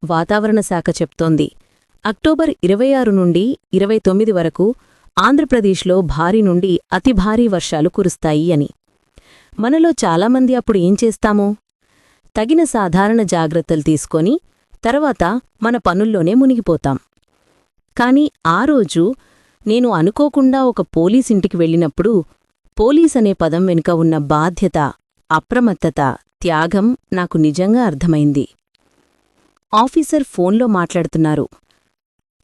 వాతావరణ శాఖ చెప్తోంది. అక్టోబర్ 26 నుండి 29 వరకు ఆంధ్రప్రదేశ్లో భారీ నుండి అతి భారీ వర్షాలు కురుస్తాయి అని. మనలో చాలామంది అప్పుడు ఏం చేస్తాము? తగిన సాధారణ జాగ్రత్తలు తీసుకొని తర్వాత మన పనుల్లోనే మునిగిపోతాం. కాని ఆ రోజు నేను అనుకోకుండా ఒక పోలీసింటికి వెళ్ళినప్పుడు పోలీసనే పదం వెనుక ఉన్న బాధ్యత, అప్రమత్తత, త్యాగం నాకు నిజంగా అర్థమైంది. ఆఫీసర్ ఫోన్లో మాట్లాడుతున్నారు.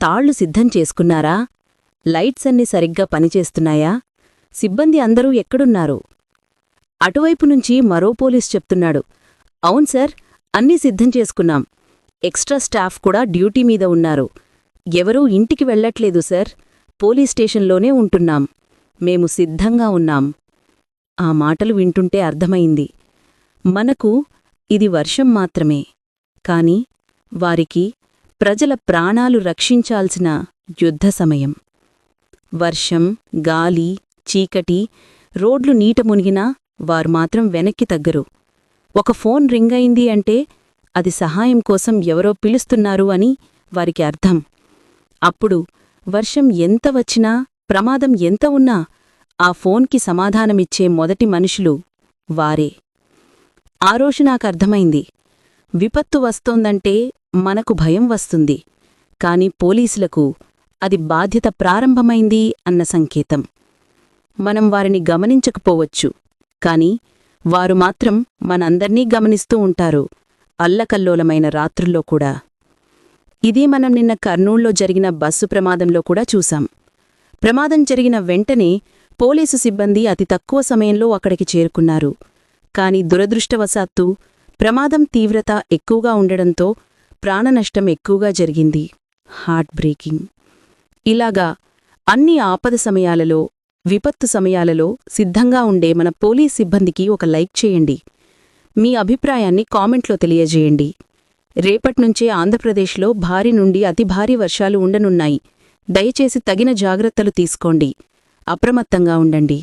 తాళ్లు సిద్ధం చేసుకున్నారా? లైట్స్ అన్ని సరిగ్గా పనిచేస్తున్నాయా? సిబ్బంది అందరూ ఎక్కడున్నారు? అటువైపు నుంచి మరో పోలీస్ చెప్తున్నాడు. అవును సార్, అన్నీ సిద్ధం చేసుకున్నాం. ఎక్స్ట్రా స్టాఫ్ కూడా డ్యూటీ మీద ఉన్నారు. ఎవరూ ఇంటికి వెళ్లట్లేదు సార్, పోలీస్ స్టేషన్లోనే ఉంటున్నాం. మేము సిద్ధంగా ఉన్నాం. ఆ మాటలు వింటుంటే అర్థమైంది, మనకు ఇది వర్షం మాత్రమే, కాని వారికి ప్రజల ప్రాణాలు రక్షించాల్సిన యుద్ధ సమయం. వర్షం, గాలి, చీకటి, రోడ్లు నీట మునిగినా వారు మాత్రం వెనక్కి తగ్గరు. ఒక ఫోన్ రింగ్ అయింది అంటే అది సహాయం కోసం ఎవరో పిలుస్తున్నారు అని వారికి అర్థం. అప్పుడు వర్షం ఎంత వచ్చినా, ప్రమాదం ఎంత ఉన్నా ఆ ఫోన్కి సమాధానమిచ్చే మొదటి మనుషులు వారే. ఆ రోజు నాకర్థమైంది, విపత్తు వస్తోందంటే మనకు భయం వస్తుంది, కాని పోలీసులకు అది బాధ్యత ప్రారంభమైంది అన్న సంకేతం. మనం వారిని గమనించకపోవచ్చు, కాని వారు మాత్రం మనందర్నీ గమనిస్తూ ఉంటారు, అల్లకల్లోలమైన రాత్రుల్లో కూడా. ఇదే మనం నిన్న కర్నూల్లో జరిగిన బస్సు ప్రమాదంలో కూడా చూశాం. ప్రమాదం జరిగిన వెంటనే పోలీసు సిబ్బంది అతి తక్కువ సమయంలో అక్కడికి చేరుకున్నారు. కాని దురదృష్టవశాత్తు ప్రమాదం తీవ్రత ఎక్కువగా ఉండడంతో ప్రాణనష్టం ఎక్కువగా జరిగింది. Heart breaking. ఇలాగా అన్ని ఆపద సమయాలలో, విపత్తు సమయాలలో సిద్ధంగా ఉండే మన పోలీస్ సిబ్బందికి ఒక లైక్ చేయండి. మీ అభిప్రాయాన్ని కామెంట్లో తెలియజేయండి. రేపట్నుంచే ఆంధ్రప్రదేశ్లో భారీ నుండి అతి భారీ వర్షాలు ఉండనున్నాయి. దయచేసి తగిన జాగ్రత్తలు తీసుకోండి. అప్రమత్తంగా ఉండండి.